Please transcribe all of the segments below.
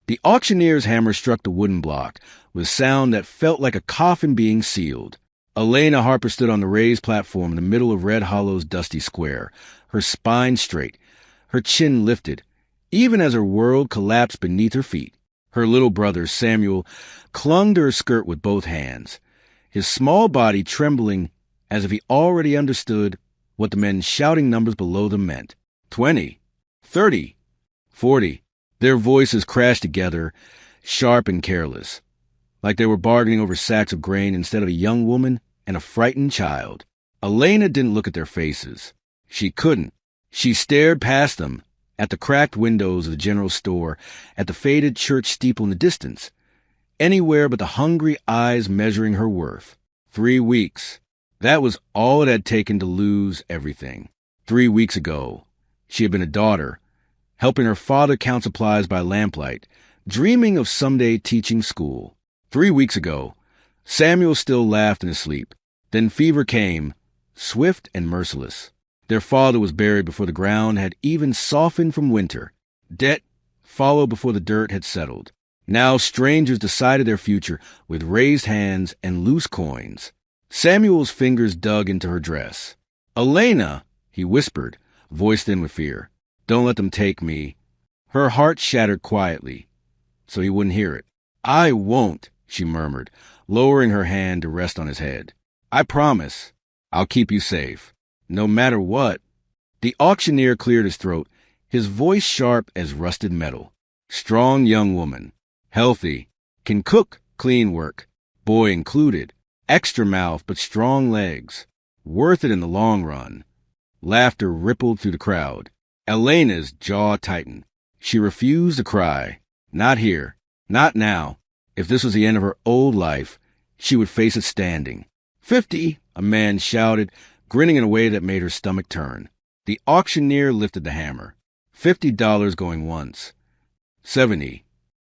The auctioneer's hammer struck the wooden block with sound that felt like a coffin being sealed. Elena Harper stood on the raised platform in the middle of Red Hollow's dusty square, her spine straight, her chin lifted, even as her world collapsed beneath her feet. Her little brother, Samuel, clung to her skirt with both hands, his small body trembling as if he already understood what the men shouting numbers below them meant. 20, 30, 40. Their voices crashed together, sharp and careless, like they were bargaining over sacks of grain instead of a young woman and a frightened child. Elena didn't look at their faces. She couldn't. She stared past them, at the cracked windows of the general store, at the faded church steeple in the distance, anywhere but the hungry eyes measuring her worth. 3 weeks. That was all it had taken to lose everything. 3 weeks ago, she had been a daughter, helping her father count supplies by lamplight, dreaming of someday teaching school. 3 weeks ago, Samuel still laughed in his sleep. Then fever came, swift and merciless. Their father was buried before the ground had even softened from winter. Debt followed before the dirt had settled. Now strangers decided their future with raised hands and loose coins. Samuel's fingers dug into her dress. "Elena," he whispered, voice thin with fear. "Don't let them take me." Her heart shattered quietly, so he wouldn't hear it. "I won't," she murmured, lowering her hand to rest on his head. "I promise. I'll keep you safe. No matter what." The auctioneer cleared his throat, his voice sharp as rusted metal. "Strong young woman. Healthy. Can cook, clean work. Boy included. Extra mouth, but strong legs. Worth it in the long run." Laughter rippled through the crowd. Elena's jaw tightened. She refused to cry. Not here. Not now. If this was the end of her old life, she would face it standing. 50, a man shouted, grinning in a way that made her stomach turn. The auctioneer lifted the hammer. $50 going once. 70.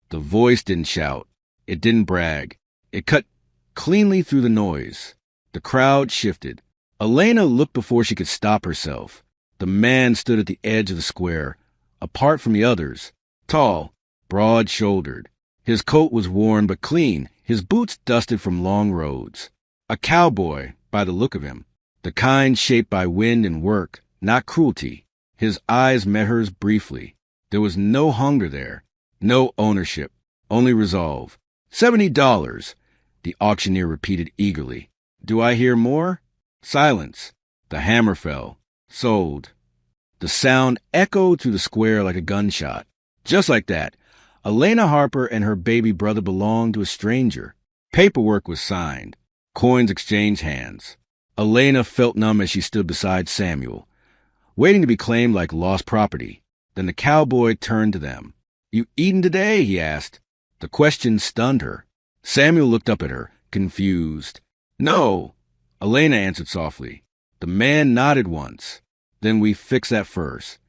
The voice didn't shout. It didn't brag. It cut cleanly through the noise. The crowd shifted. Elena looked before she could stop herself. The man stood at the edge of the square, apart from the others, tall, broad-shouldered. His coat was worn but clean, his boots dusted from long roads. A cowboy, by the look of him, the kind shaped by wind and work, not cruelty. His eyes met hers briefly. There was no hunger there, no ownership, only resolve. $70, the auctioneer repeated eagerly. "Do I hear more?" Silence. The hammer fell. Sold. The sound echoed through the square like a gunshot. Just like that, Elena Harper and her baby brother belonged to a stranger. Paperwork was signed. Coins exchanged hands. Elena felt numb as she stood beside Samuel, waiting to be claimed like lost property. Then the cowboy turned to them. "You eaten today?" he asked. The question stunned her. Samuel looked up at her, confused. "No," Elena answered softly. The man nodded once. "Then we fix that first."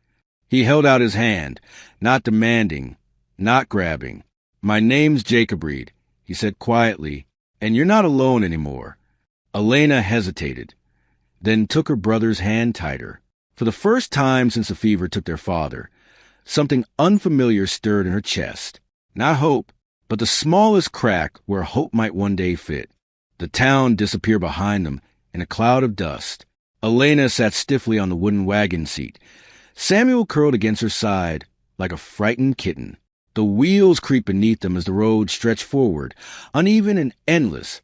He held out his hand, not demanding, not grabbing. "My name's Jacob Reed," he said quietly, "and you're not alone anymore." Elena hesitated, then took her brother's hand tighter. For the first time since the fever took their father, something unfamiliar stirred in her chest. Not hope, but the smallest crack where hope might one day fit. The town disappeared behind them in a cloud of dust. Elena sat stiffly on the wooden wagon seat. Samuel curled against her side like a frightened kitten. The wheels creaked beneath them as the road stretched forward, uneven and endless,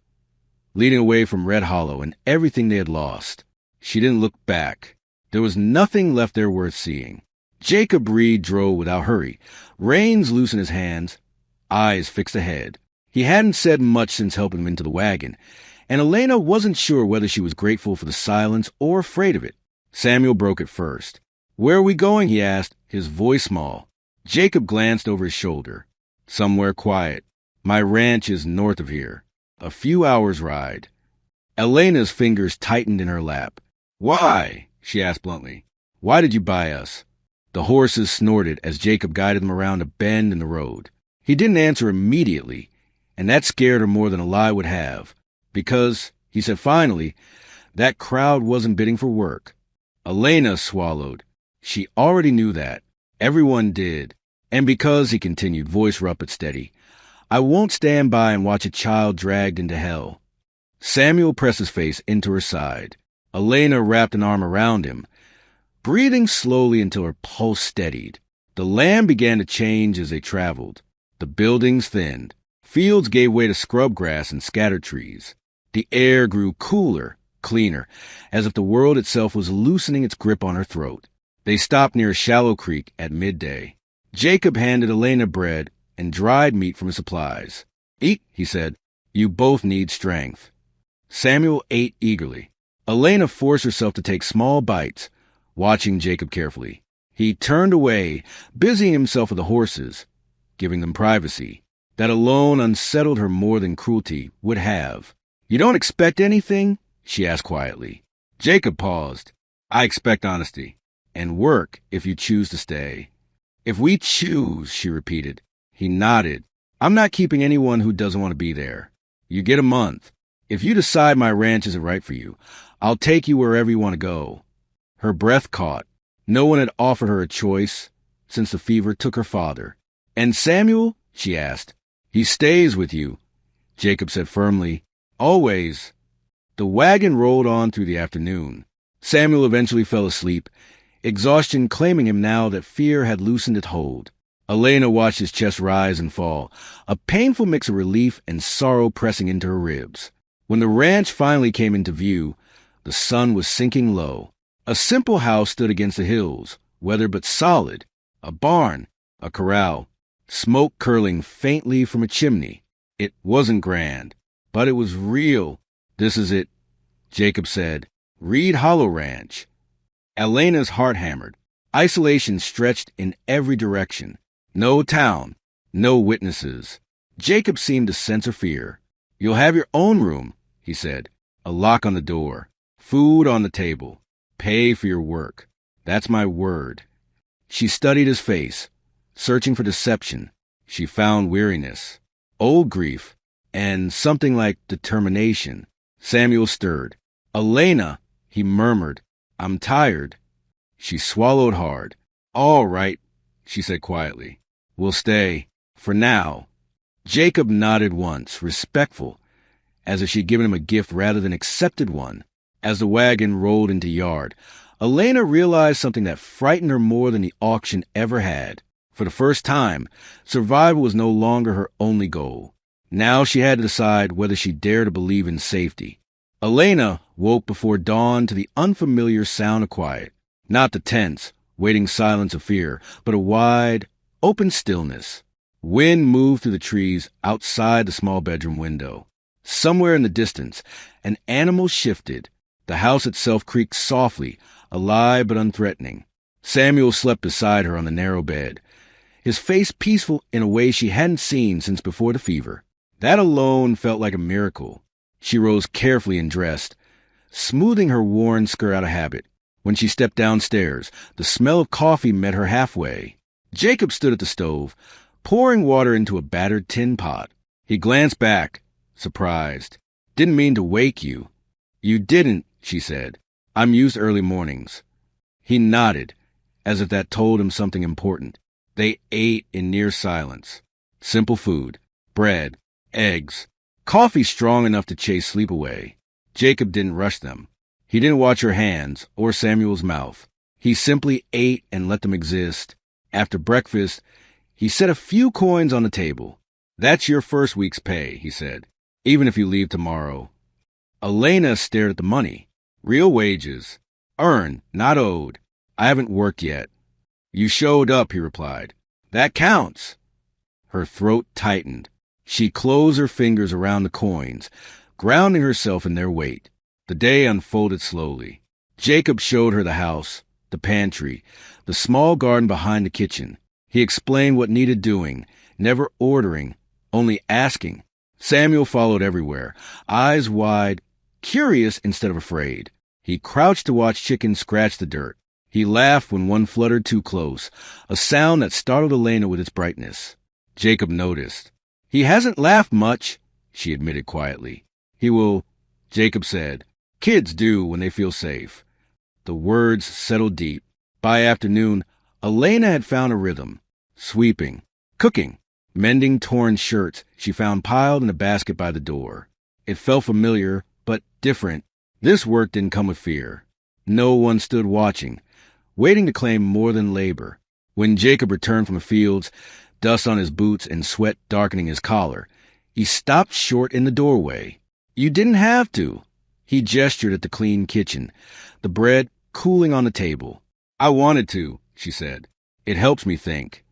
leading away from Red Hollow and everything they had lost. She didn't look back. There was nothing left there worth seeing. Jacob Reed drove without hurry, reins loose in his hands, eyes fixed ahead. He hadn't said much since helping him into the wagon, and Elena wasn't sure whether she was grateful for the silence or afraid of it. Samuel broke it first. "Where are we going?" he asked, his voice small. Jacob glanced over his shoulder. "Somewhere quiet. My ranch is north of here. A few hours' ride." Elena's fingers tightened in her lap. "Why?" she asked bluntly. "Why did you buy us?" The horses snorted as Jacob guided them around a bend in the road. He didn't answer immediately, and that scared her more than a lie would have. "Because," he said finally, "that crowd wasn't bidding for work." Elena swallowed. She already knew that. Everyone did. And because, he continued, voice rough but steady, I won't stand by and watch a child dragged into hell. Samuel pressed his face into her side. Elena wrapped an arm around him, breathing slowly until her pulse steadied. The land began to change as they traveled. The buildings thinned. Fields gave way to scrub grass and scattered trees. The air grew cooler, cleaner, as if the world itself was loosening its grip on her throat. They stopped near a shallow creek at midday. Jacob handed Elena bread and dried meat from his supplies. Eat, he said. You both need strength. Samuel ate eagerly. Elena forced herself to take small bites, watching Jacob carefully. He turned away, busying himself with the horses, giving them privacy. That alone unsettled her more than cruelty would have. You don't expect anything? She asked quietly. Jacob paused. I expect honesty. And work if you choose to stay. If we choose, she repeated. He nodded. I'm not keeping anyone who doesn't want to be there. You get a month. If you decide my ranch isn't right for you, I'll take you wherever you want to go. Her breath caught. No one had offered her a choice since the fever took her father. And Samuel? She asked. He stays with you, Jacob said firmly. Always. The wagon rolled on through the afternoon. Samuel eventually fell asleep, exhaustion claiming him now that fear had loosened its hold. Elena watched his chest rise and fall, a painful mix of relief and sorrow pressing into her ribs. When the ranch finally came into view, the sun was sinking low. A simple house stood against the hills, weathered but solid. A barn, a corral, smoke curling faintly from a chimney. It wasn't grand, but it was real. This is it, Jacob said. Reed Hollow Ranch. Elena's heart hammered. Isolation stretched in every direction. No town, no witnesses. Jacob seemed to sense her fear. You'll have your own room, he said. A lock on the door. Food on the table. Pay for your work. That's my word. She studied his face. Searching for deception, she found weariness, old grief, and something like determination. Samuel stirred. Elena, he murmured, I'm tired. She swallowed hard. All right, she said quietly. We'll stay. For now. Jacob nodded once, respectful, as if she'd given him a gift rather than accepted one. As the wagon rolled into yard, Elena realized something that frightened her more than the auction ever had. For the first time, survival was no longer her only goal. Now she had to decide whether she dared to believe in safety. Elena woke before dawn to the unfamiliar sound of quiet. Not the tense, waiting silence of fear, but a wide, open stillness. Wind moved through the trees outside the small bedroom window. Somewhere in the distance, an animal shifted. The house itself creaked softly, alive but unthreatening. Samuel slept beside her on the narrow bed, his face peaceful in a way she hadn't seen since before the fever. That alone felt like a miracle. She rose carefully and dressed, smoothing her worn skirt out of habit. When she stepped downstairs, the smell of coffee met her halfway. Jacob stood at the stove, pouring water into a battered tin pot. He glanced back, surprised. Didn't mean to wake you. You didn't, she said. I'm used to early mornings. He nodded, as if that told him something important. They ate in near silence. Simple food. Bread. Eggs. Coffee strong enough to chase sleep away. Jacob didn't rush them. He didn't watch her hands or Samuel's mouth. He simply ate and let them exist. After breakfast, he set a few coins on the table. That's your first week's pay, he said, even if you leave tomorrow. Elena stared at the money. Real wages. Earned, not owed. I haven't worked yet. You showed up, he replied. That counts. Her throat tightened. She closed her fingers around the coins, grounding herself in their weight. The day unfolded slowly. Jacob showed her the house, the pantry, the small garden behind the kitchen. He explained what needed doing, never ordering, only asking. Samuel followed everywhere, eyes wide, curious instead of afraid. He crouched to watch chickens scratch the dirt. He laughed when one fluttered too close, a sound that startled Elena with its brightness. Jacob noticed. He hasn't laughed much, she admitted quietly. He will, Jacob said. Kids do when they feel safe. The words settled deep. By afternoon, Elena had found a rhythm. sweeping, cooking, mending torn shirts she found piled in a basket by the door. It felt familiar, but different. This work didn't come with fear. No one stood watching, waiting to claim more than labor. When Jacob returned from the fields, dust on his boots and sweat darkening his collar, he stopped short in the doorway. You didn't have to. He gestured at the clean kitchen, the bread cooling on the table. I wanted to, she said. It helps me think.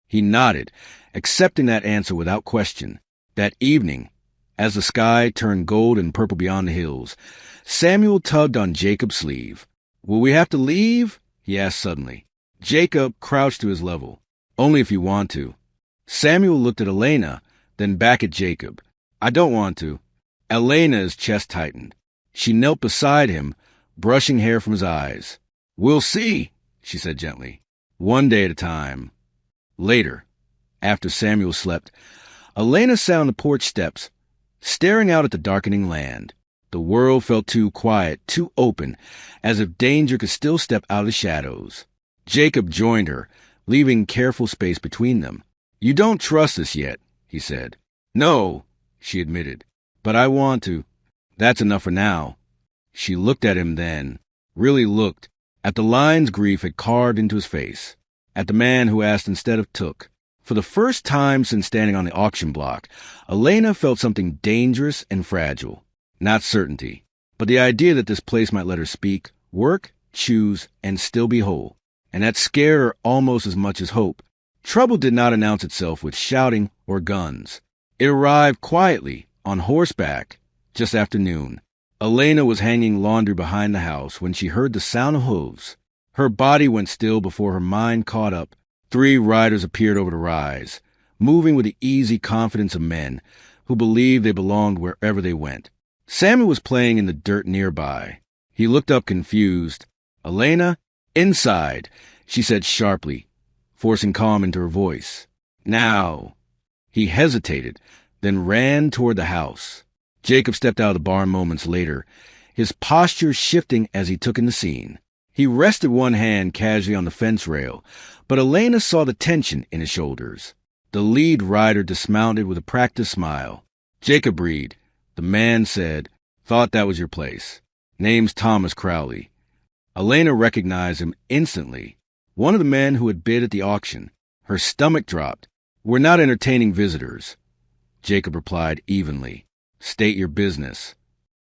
He nodded, accepting that answer without question. That evening, as the sky turned gold and purple beyond the hills, Samuel tugged on Jacob's sleeve. Will we have to leave? He asked suddenly. Jacob crouched to his level. Only if you want to. Samuel looked at Elena, then back at Jacob. I don't want to. Elena's chest tightened. She knelt beside him, brushing hair from his eyes. We'll see, she said gently. One day at a time. Later, after Samuel slept, Elena sat on the porch steps, staring out at the darkening land. The world felt too quiet, too open, as if danger could still step out of the shadows. Jacob joined her, leaving careful space between them. You don't trust us yet, he said. No, she admitted, but I want to. That's enough for now. She looked at him then, really looked, at the lines grief had carved into his face, at the man who asked instead of took. For the first time since standing on the auction block, Elena felt something dangerous and fragile. Not certainty, but the idea that this place might let her speak, work, choose, and still be whole. And that scared her almost as much as hope. Trouble did not announce itself with shouting or guns. It arrived quietly, on horseback, just after noon. Elena was hanging laundry behind the house when she heard the sound of hooves. Her body went still before her mind caught up. 3 riders appeared over the rise, moving with the easy confidence of men who believed they belonged wherever they went. Samuel was playing in the dirt nearby. He looked up confused. Elena? Inside, she said sharply, forcing calm into her voice. Now. He hesitated, then ran toward the house. Jacob stepped out of the barn moments later, his posture shifting as he took in the scene. He rested one hand casually on the fence rail, but Elena saw the tension in his shoulders. The lead rider dismounted with a practiced smile. Jacob breathed. The man said, Thought that was your place. Name's Thomas Crowley. Elena recognized him instantly. One of the men who had bid at the auction. Her stomach dropped. We're not entertaining visitors. Jacob replied evenly. State your business.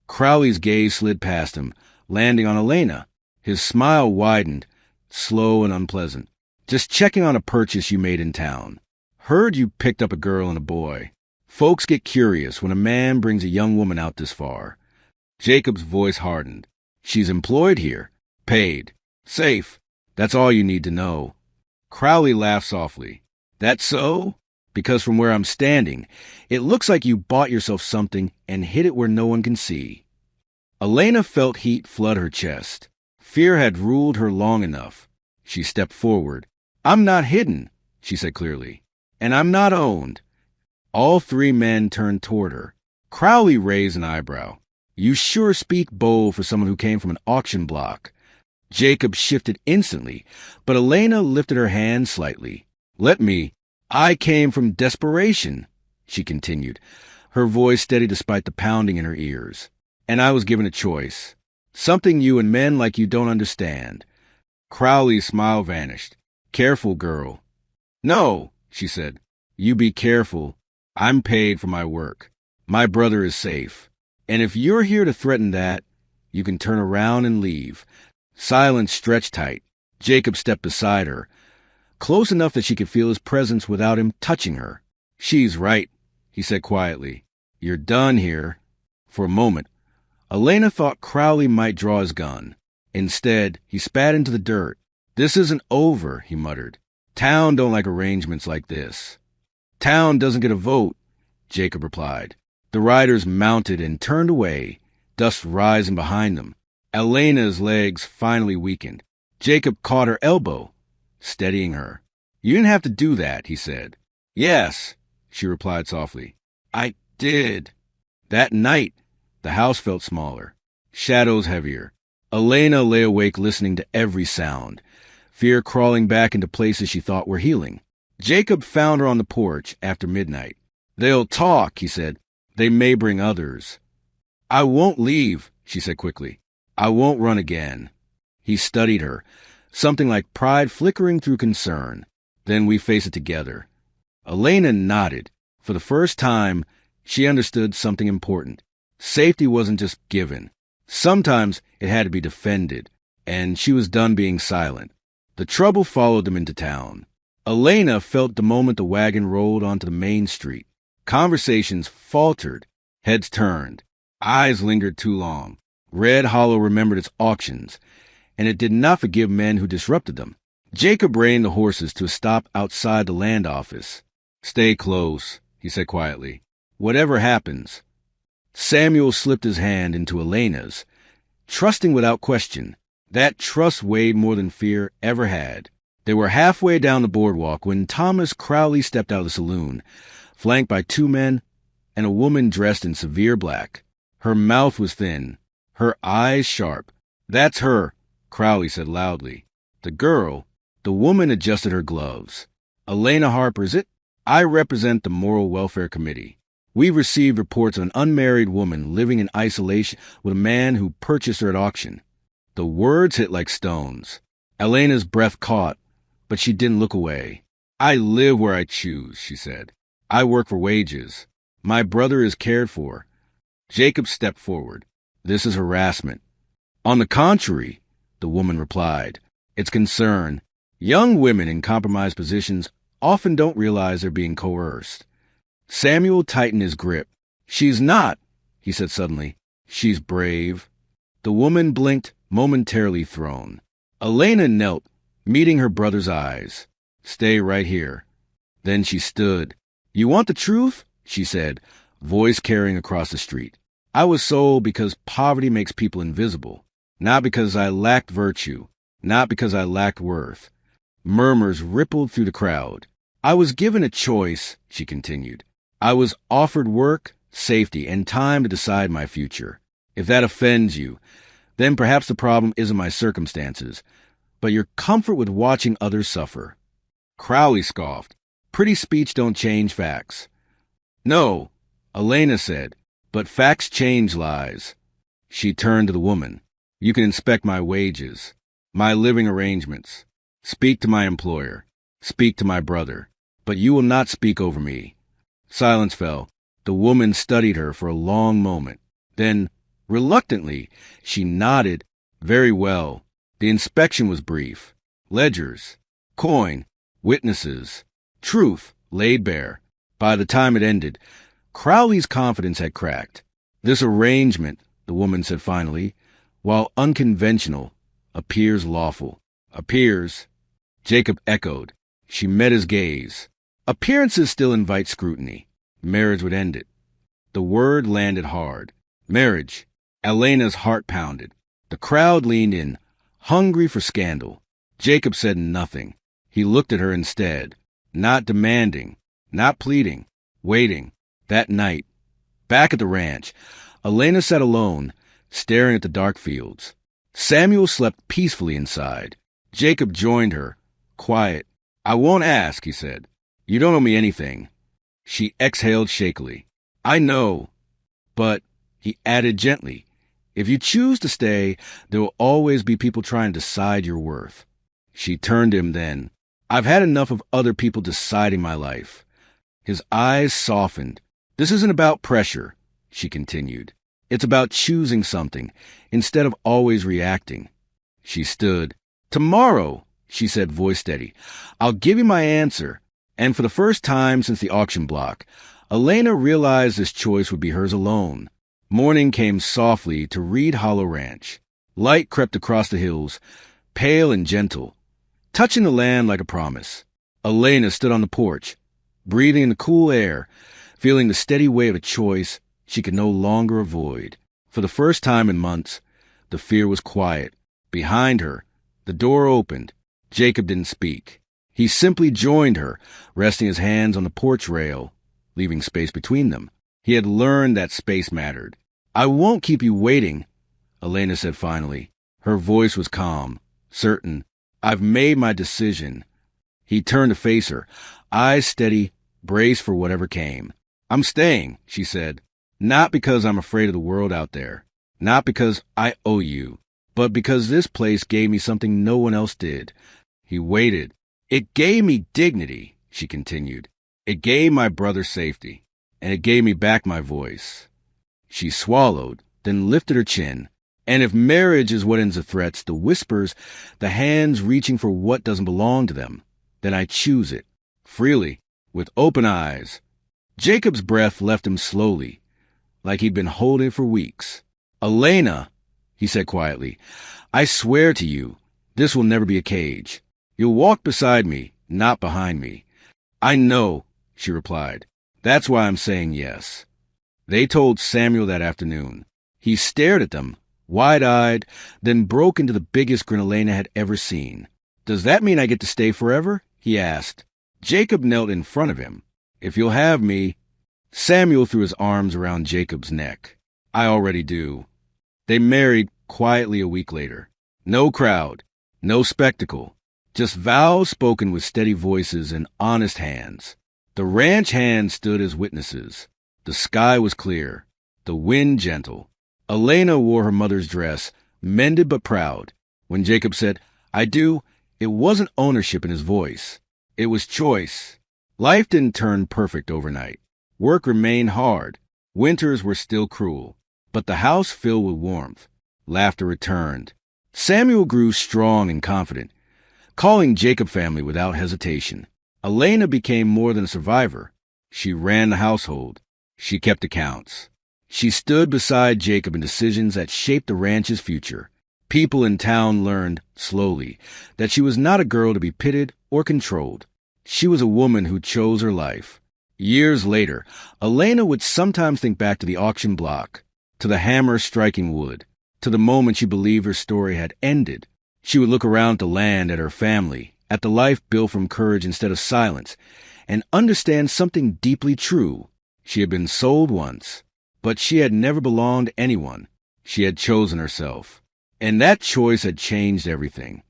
Crowley's gaze slid past him, landing on Elena. His smile widened, slow and unpleasant. Just checking on a purchase you made in town. Heard you picked up a girl and a boy. Folks get curious when a man brings a young woman out this far. Jacob's voice hardened. She's employed here. Paid. Safe. That's all you need to know. Crowley laughed softly. That's so? Because from where I'm standing, it looks like you bought yourself something and hid it where no one can see. Elena felt heat flood her chest. Fear had ruled her long enough. She stepped forward. I'm not hidden, she said clearly. And I'm not owned. All 3 men turned toward her. Crowley raised an eyebrow. You sure speak bold for someone who came from an auction block. Jacob shifted instantly, but Elena lifted her hand slightly. I came from desperation, she continued, her voice steady despite the pounding in her ears. And I was given a choice. Something you and men like you don't understand. Crowley's smile vanished. Careful, girl. No, she said. You be careful. I'm paid for my work. My brother is safe. And if you're here to threaten that, you can turn around and leave. Silence stretched tight. Jacob stepped beside her, close enough that she could feel his presence without him touching her. She's right, he said quietly. You're done here. For a moment, Elena thought Crowley might draw his gun. Instead, he spat into the dirt. This isn't over, he muttered. Town don't like arrangements like this. Town doesn't get a vote, Jacob replied. The riders mounted and turned away, dust rising behind them. Elena's legs finally weakened. Jacob caught her elbow, steadying her. You didn't have to do that, he said. Yes, she replied softly. I did. That night, the house felt smaller, shadows heavier. Elena lay awake listening to every sound, fear crawling back into places she thought were healing. Jacob found her on the porch after midnight. They'll talk, he said. They may bring others. I won't leave, she said quickly. I won't run again. He studied her, something like pride flickering through concern. Then we face it together. Elena nodded. For the first time, she understood something important. Safety wasn't just given. Sometimes it had to be defended, and she was done being silent. The trouble followed them into town. Elena felt the moment the wagon rolled onto the main street. Conversations faltered, heads turned, eyes lingered too long. Red Hollow remembered its auctions, and it did not forgive men who disrupted them. Jacob reined the horses to a stop outside the land office. Stay close, he said quietly. Whatever happens. Samuel slipped his hand into Elena's, trusting without question. That trust weighed more than fear ever had. They were halfway down the boardwalk when Thomas Crowley stepped out of the saloon, flanked by two men and a woman dressed in severe black. Her mouth was thin, her eyes sharp. That's her, Crowley said loudly. The woman adjusted her gloves. Elena Harper, is it? I represent the Moral Welfare Committee. We've received reports of an unmarried woman living in isolation with a man who purchased her at auction. The words hit like stones. Elena's breath caught, but she didn't look away. I live where I choose, she said. I work for wages. My brother is cared for. Jacob stepped forward. This is harassment. On the contrary, the woman replied. It's concern. Young women in compromised positions often don't realize they're being coerced. Samuel tightened his grip. She's not, he said suddenly. She's brave. The woman blinked, momentarily thrown. Elena knelt, meeting her brother's eyes. Stay right here. Then she stood. You want the truth? She said, voice carrying across the street. I was sold because poverty makes people invisible, not because I lacked virtue, not because I lacked worth. Murmurs rippled through the crowd. I was given a choice, she continued. I was offered work, safety, and time to decide my future. If that offends you, then perhaps the problem isn't my circumstances, but your comfort with watching others suffer. Crowley scoffed. Pretty speech don't change facts. No, Elena said, but facts change lies. She turned to the woman. You can inspect my wages, my living arrangements. Speak to my employer. Speak to my brother. But you will not speak over me. Silence fell. The woman studied her for a long moment. Then, reluctantly, she nodded. Very well. The inspection was brief. Ledgers, coin, witnesses, truth laid bare. By the time it ended, Crowley's confidence had cracked. This arrangement, the woman said finally, while unconventional, appears lawful. Appears, Jacob echoed. She met his gaze. Appearances still invite scrutiny. Marriage would end it. The word landed hard. Marriage. Elena's heart pounded. The crowd leaned in, hungry for scandal. Jacob said nothing. He looked at her instead, not demanding, not pleading, waiting. That night, back at the ranch, Elena sat alone, staring at the dark fields. Samuel slept peacefully inside. Jacob joined her, quiet. I won't ask, he said. You don't owe me anything. She exhaled shakily. I know, but, he added gently, if you choose to stay, there will always be people trying to decide your worth. She turned to him then. I've had enough of other people deciding my life. His eyes softened. This isn't about pressure, she continued. It's about choosing something, instead of always reacting. She stood. Tomorrow, she said, voice steady, I'll give you my answer. And for the first time since the auction block, Elena realized this choice would be hers alone. Morning came softly to Reed Hollow Ranch. Light crept across the hills, pale and gentle, touching the land like a promise. Elena stood on the porch, breathing in the cool air, feeling the steady weight of a choice she could no longer avoid. For the first time in months, the fear was quiet. Behind her, the door opened. Jacob didn't speak. He simply joined her, resting his hands on the porch rail, leaving space between them. He had learned that space mattered. I won't keep you waiting, Elena said finally. Her voice was calm, certain. I've made my decision. He turned to face her, eyes steady, braced for whatever came. "I'm staying," she said. "Not because I'm afraid of the world out there. Not because I owe you. But because this place gave me something no one else did." He waited. "It gave me dignity," she continued. "It gave my brother safety. And it gave me back my voice." She swallowed, then lifted her chin. "And if marriage is what ends the threats, the whispers, the hands reaching for what doesn't belong to them, then I choose it. Freely, with open eyes." Jacob's breath left him slowly, like he'd been holding it for weeks. "Elena," he said quietly, "I swear to you, this will never be a cage. You'll walk beside me, not behind me." "I know," she replied. "That's why I'm saying yes." They told Samuel that afternoon. He stared at them, wide-eyed, then broke into the biggest grin Elena had ever seen. "Does that mean I get to stay forever?" he asked. Jacob knelt in front of him. "If you'll have me." Samuel threw his arms around Jacob's neck. "I already do." They married quietly a week later. No crowd, no spectacle, just vows spoken with steady voices and honest hands. The ranch hands stood as witnesses. The sky was clear, the wind gentle. Elena wore her mother's dress, mended but proud. When Jacob said, "I do," it wasn't ownership in his voice. It was choice. Life didn't turn perfect overnight. Work remained hard. Winters were still cruel. But the house filled with warmth. Laughter returned. Samuel grew strong and confident, calling Jacob family without hesitation. Elena became more than a survivor. She ran the household. She kept accounts. She stood beside Jacob in decisions that shaped the ranch's future. People in town learned, slowly, that she was not a girl to be pitted or controlled. She was a woman who chose her life. Years later, Elena would sometimes think back to the auction block, to the hammer striking wood, to the moment she believed her story had ended. She would look around at the land, at her family, at the life built from courage instead of silence, and understand something deeply true. She had been sold once, but she had never belonged to anyone. She had chosen herself. And that choice had changed everything.